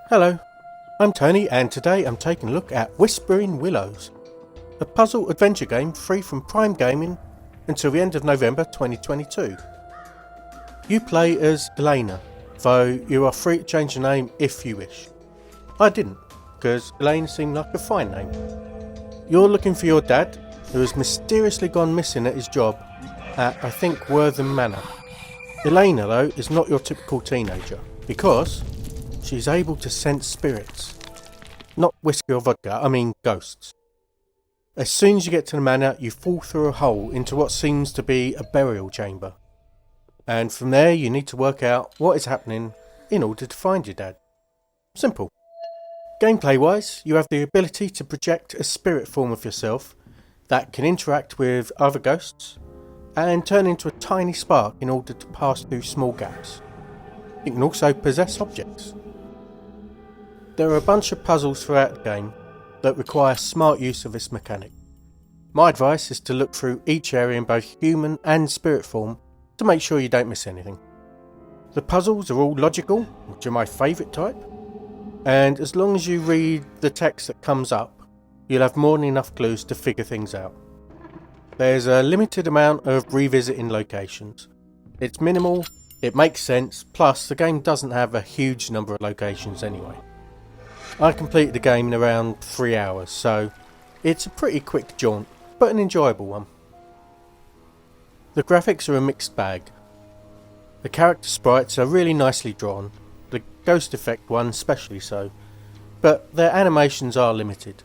Hello, I'm Tony and today I'm taking a look at Whispering Willows, a puzzle adventure game free from Prime Gaming until the end of November 2022. You play as Elena, though you are free to change your name if you wish. I didn't, because Elena seemed like a fine name. You're looking for your dad, who has mysteriously gone missing at his job at, I think, Wortham Manor. Elena, though, is not your typical teenager, because she's able to sense spirits. Not whiskey or vodka, I mean ghosts. As soon as you get to the manor, you fall through a hole into what seems to be a burial chamber. And from there you need to work out what is happening in order to find your dad. Simple. Gameplay wise, you have the ability to project a spirit form of yourself that can interact with other ghosts and turn into a tiny spark in order to pass through small gaps. You can also possess objects. There are a bunch of puzzles throughout the game that require smart use of this mechanic. My advice is to look through each area in both human and spirit form to make sure you don't miss anything. The puzzles are all logical, which are my favourite type, and as long as you read the text that comes up, you'll have more than enough clues to figure things out. There's a limited amount of revisiting locations. It's minimal, it makes sense, plus the game doesn't have a huge number of locations anyway. I completed the game in around 3 hours, so it's a pretty quick jaunt, but an enjoyable one. The graphics are a mixed bag. The character sprites are really nicely drawn, the ghost effect one especially so, but their animations are limited.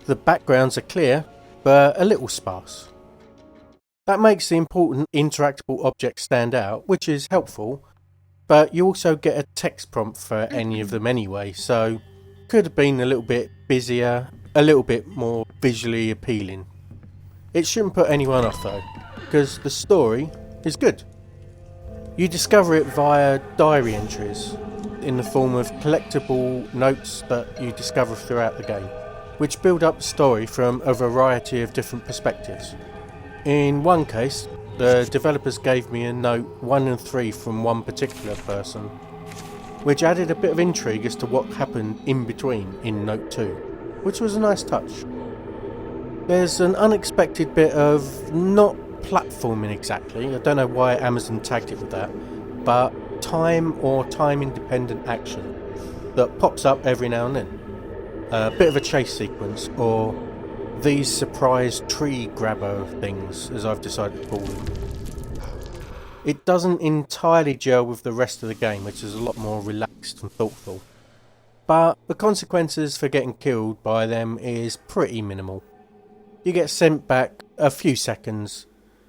The backgrounds are clear, but a little sparse. That makes the important interactable objects stand out, which is helpful, but you also get a text prompt for any of them anyway, so could have been a little bit busier, a little bit more visually appealing. It shouldn't put anyone off though, because the story is good. You discover it via diary entries in the form of collectible notes that you discover throughout the game, which build up the story from a variety of different perspectives. In one case, the developers gave me a note 1 and 3 from one particular person, which added a bit of intrigue as to what happened in between in note 2, which was a nice touch. There's an unexpected bit of not platforming exactly, I don't know why Amazon tagged it with that, but time or time independent action that pops up every now and then. A bit of a chase sequence, or these surprise tree grabber things, as I've decided to call them. It doesn't entirely gel with the rest of the game, which is a lot more relaxed and thoughtful, but the consequences for getting killed by them is pretty minimal. You get sent back a few seconds,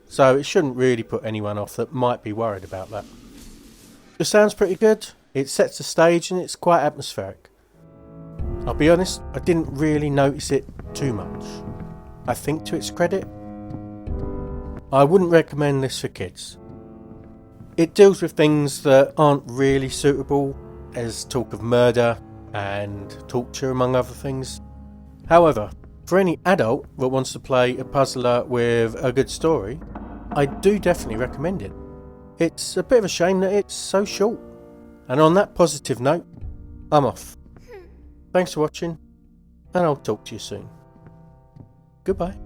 so it shouldn't really put anyone off that might be worried about that. The sound's pretty good, it sets the stage and it's quite atmospheric. I'll be honest, I didn't really notice it too much. I think to its credit, I wouldn't recommend this for kids. It deals with things that aren't really suitable, as talk of murder and torture among other things. However, for any adult that wants to play a puzzler with a good story, I do definitely recommend it. It's a bit of a shame that it's so short. And on that positive note, I'm off. Thanks for watching, and I'll talk to you soon. Goodbye.